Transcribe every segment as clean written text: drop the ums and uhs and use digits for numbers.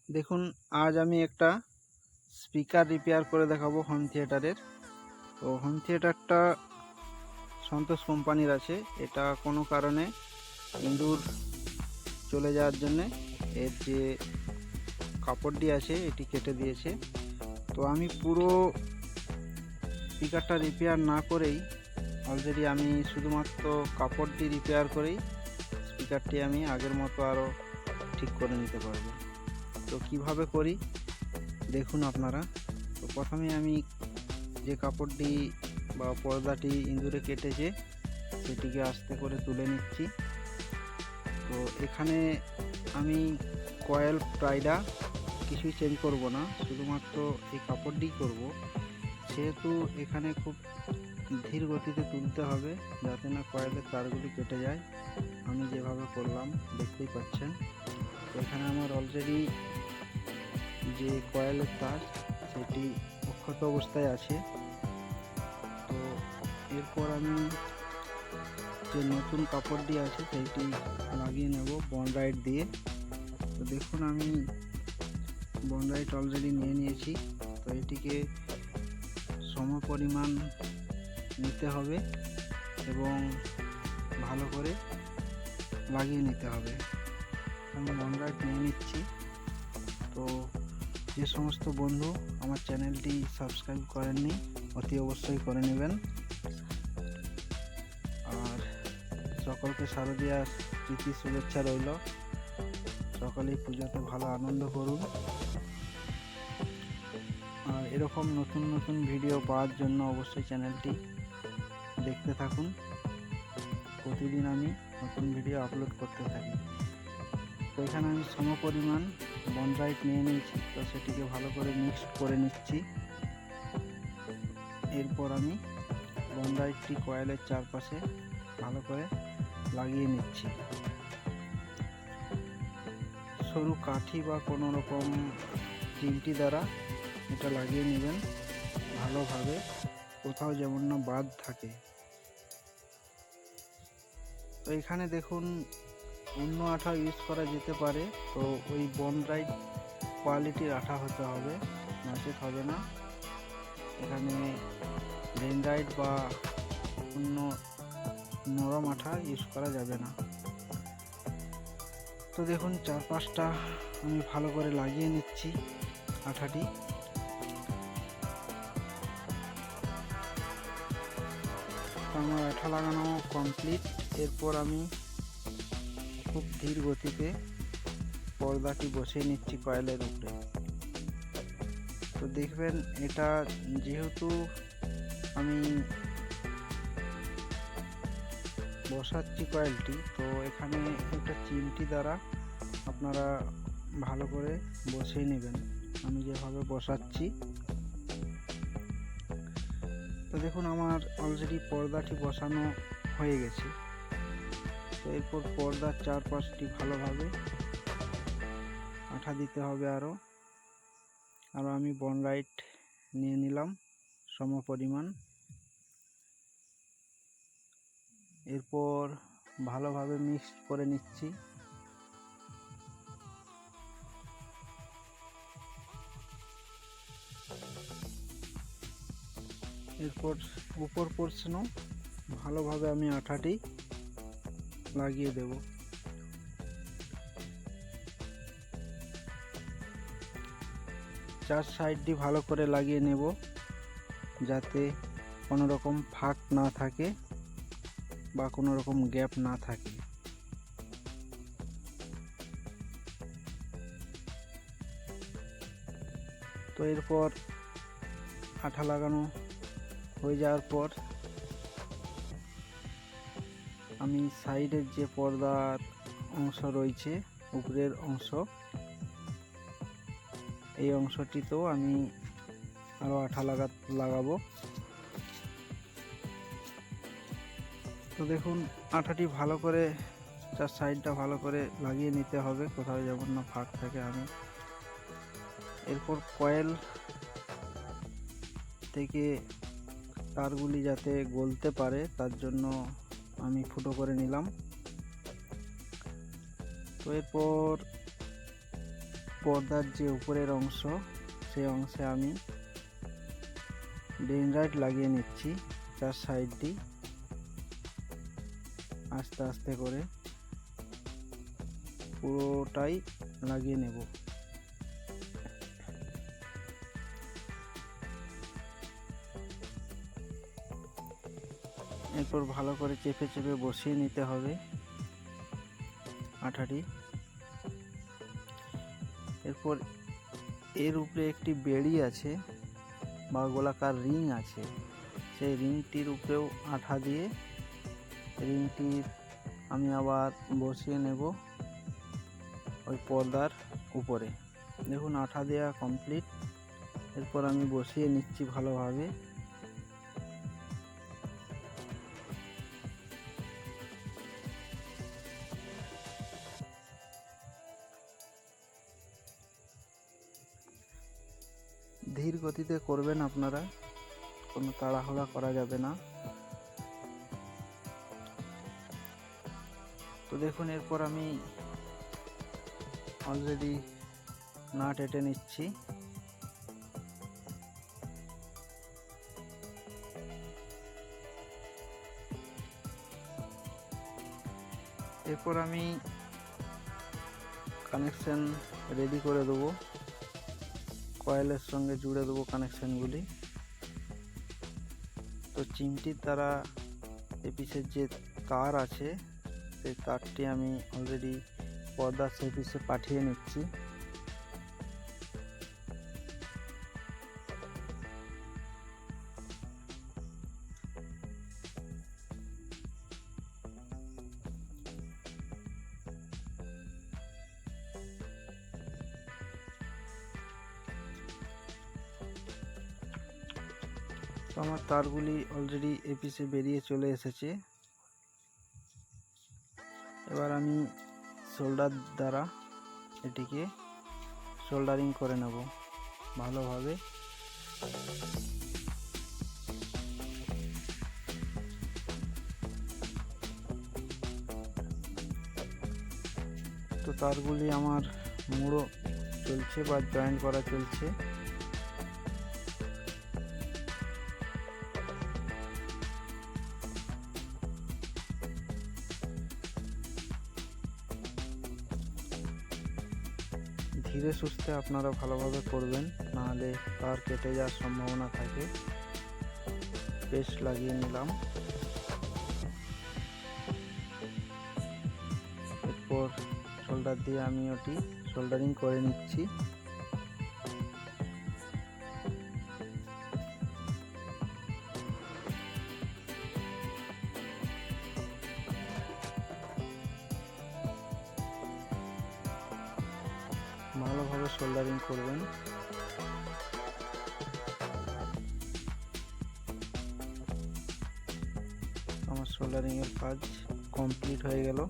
দেখুন, আজ আমি একটা স্পিকার রিপেয়ার করে দেখাবো হোম থিয়েটারের। তো হোম থিয়েটারটা সন্তোষ কোম্পানির আছে। এটা কোনো কারণে ইঁদুর চলে যাওয়ার জন্যে এর যে কাপড়টি আছে এটি কেটে দিয়েছে। তো আমি পুরো স্পিকারটা রিপেয়ার না করেই অলরেডি আমি শুধুমাত্র কাপড়টি রিপেয়ার করেই স্পিকারটি আমি আগের মতো আরও ঠিক করে নিতে পারবো। তো কিভাবে করি দেখুন আপনারা। তো প্রথমে আমি যে কাপড়টি বা পর্দাটি ইঁদুরে কেটেছে সেটিকে আস্তে করে তুলে নিচ্ছি। তো এখানে আমি কয়েল প্রাইডা কিছুই চেঞ্জ করব না, শুধুমাত্র এই কাপড়টিই করব। সেহেতু এখানে খুব ধীর গতিতে তুলতে হবে যাতে না কয়েলের তারগুলি কেটে যায়। আমি যেভাবে করলাম দেখতেই পাচ্ছেন। তো এখানে আমার অলরেডি যে কয়েলের তার সেটি অক্ষত অবস্থায় আছে। তো এরপর আমি যে নতুন কাপড়টি আছে সেইটি লাগিয়ে নেব বন্ডরাইট দিয়ে। তো দেখুন, আমি বন্ডরাইট অলরেডি নিয়ে নিয়েছি। তো এটিকে সম পরিমাণ নিতে হবে এবং ভালো করে লাগিয়ে নিতে হবে। আমি বন্ডরাইট নিয়ে নিচ্ছি। তো যে সমস্ত বন্ধু আমার চ্যানেলটি সাবস্ক্রাইব করেননি অতি অবশ্যই করে নেবেন। আর সকলকে শারদীয়া প্রীতি শুভেচ্ছা রইল। সকলেই পুজোতে ভালো আনন্দ করুন। আর এরকম নতুন নতুন ভিডিও পাওয়ার জন্য অবশ্যই চ্যানেলটি দেখতে থাকুন। প্রতিদিন আমি নতুন ভিডিও আপলোড করতে থাকি। তো এখানে আমি সম পরিমাণ বন্ডরাইট নিয়ে নিয়েছি। তো সেটিকে ভালো করে মিক্সড করে নিচ্ছি। এরপর আমি বন্ডরাইটটি কয়েলের চারপাশে ভালো করে লাগিয়ে নিচ্ছি। সরু কাঠি বা কোনো রকম চিমটি দ্বারা এটা লাগিয়ে নেবেন ভালোভাবে, কোথাও যেমন না বাদ থাকে। তো এখানে দেখুন, অন্য আঠা ইউজ করা যেতে পারে। তো ওই বন্ডরাইট কোয়ালিটির আঠা হতে হবে, নচেত হবে না। এখানে ডেনড্রাইট বা অন্য নরম আঠা ইউজ করা যাবে না। তো দেখুন, চার পাঁচটা আমি ভালো করে লাগিয়ে নিচ্ছি আঠাটি। আমার আঠা লাগানো কমপ্লিট। এরপর আমি খুব ধীর গতিতে পর্দাটি বসিয়ে নিচ্ছি কয়েলের উপরে। তো দেখবেন, এটা যেহেতু আমি বসাচ্ছি কয়েলটি, তো এখানে একটা চিমটি দ্বারা আপনারা ভালো করে বসিয়ে নেবেন আমি যেভাবে বসাচ্ছি। তো দেখুন, আমার অলরেডি পর্দাটি বসানো হয়ে গেছে। তো এরপর পর্দার চারপাশটি ভালোভাবে আঠা দিতে হবে আরও আমি বন্ডরাইট নিয়ে নিলাম সম পরিমাণ। এরপর ভালোভাবে মিক্স করে নিচ্ছি। এরপর উপর পোর্শনও ভালোভাবে আমি আঠাটি লাগিয়ে দেব। চার সাইডটি ভালো করে লাগিয়ে নেব যাতে কোনো রকম ফাঁক না থাকে বা কোনো রকম গ্যাপ না থাকে। তো এরপর আঠা লাগানো হয়ে যাওয়ার পর আমি সাইডের যে পর্দার অংশ রয়েছে, উপরের অংশ, এই অংশটিতেও আমি আরও আঠা লাগাবো। তো দেখুন, আঠাটি ভালো করে চার সাইডটা ভালো করে লাগিয়ে নিতে হবে, কোথাও যেমন না ফাঁক থাকে। আমি এরপর কয়েল থেকে তারগুলি যাতে গলতে পারে তার জন্য আমি ফুটো করে নিলাম। তো এরপর পর্দার যে উপরের অংশ সেই অংশে আমি ডেনড্রাইট লাগিয়ে নিচ্ছি। 4 সাইড দিয়ে আস্তে আস্তে করে পুরোটাই লাগিয়ে নেব। এরপর ভালো করে চেপে চেপে বসিয়ে নিতে হবে আঠাটি। এরপর এর উপরে একটি বেড়ি আছে বা গোলাকার রিং আছে, সেই রিংটির উপরেও আঠা দিয়ে রিংটির আমি আবার বসিয়ে নেব ওই পর্দার উপরে। দেখুন আঠা দেওয়া কমপ্লিট। এরপর আমি বসিয়ে নিচ্ছি ভালোভাবে। ধীর গতিতে করবেন আপনারা, কোনো তাড়াহুড়া করা যাবে না। তো দেখুন এরপর আমি অলরেডি নাট এঁটে নিচ্ছি। এরপর আমি কানেকশন রেডি করে দেবো, কয়েলের সঙ্গে জুড়ে দেবো কানেকশনগুলি। তো চিমটির দ্বারা এপিসের যে তার আছে সেই তারটি আমি অলরেডি পর্দার সেই পিসে পাঠিয়ে নিচ্ছি। তো আমার তারগুলি অলরেডি এপিসে বেরিয়ে চলে এসেছে। এবার আমি সোল্ডার দ্বারা এটিকে সোল্ডারিং করে নেব ভালোভাবে। তো তারগুলি আমার মুড়ো চলছে বা জয়েন্ট করা চলছে। ধীরে সুস্থে আপনারা ভালোভাবে করবেন, নাহলে তার কেটে যাওয়ার সম্ভাবনা থাকে। পেস্ট লাগিয়ে নিলাম। এরপর সোল্ডার দিয়ে আমি ওটি সোল্ডারিং করে নিচ্ছি। ভালোভাবে সোল্ডারিং করবেন। আমার সোল্ডারিং এর কাজ কমপ্লিট হয়ে গেল।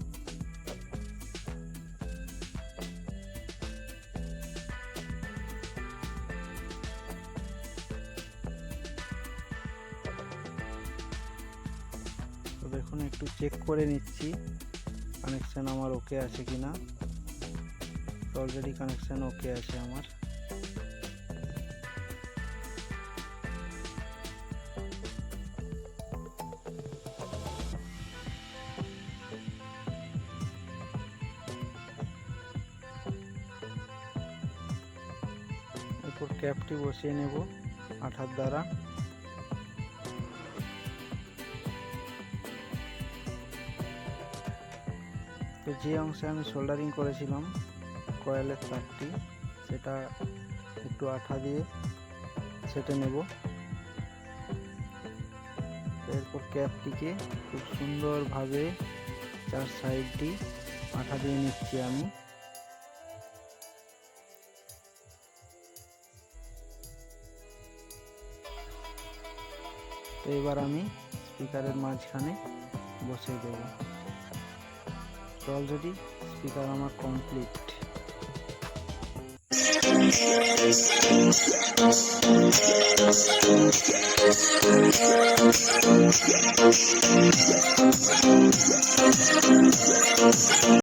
তো দেখুন একটু চেক করে নিচ্ছি কানেকশন আমার ওকে আছে কিনা। অলরেডি কানেকশন ওকে আছে আমার। এরপর ক্যাপটি বসিয়ে নেব আঠার দ্বারা। তো যে অংশে আমি সোল্ডারিং করেছিলাম কয়েলের তারটি, সেটা একটু আঠা দিয়ে সেটে নেব। এরপর ক্যাপটিকে খুব সুন্দরভাবে 4 সাইডটি আঠা দিয়ে নিচ্ছি আমি। তো এবার আমি স্পিকারের মাঝখানে বসিয়ে দেব। তো অলরেডি স্পিকার আমার কমপ্লিট।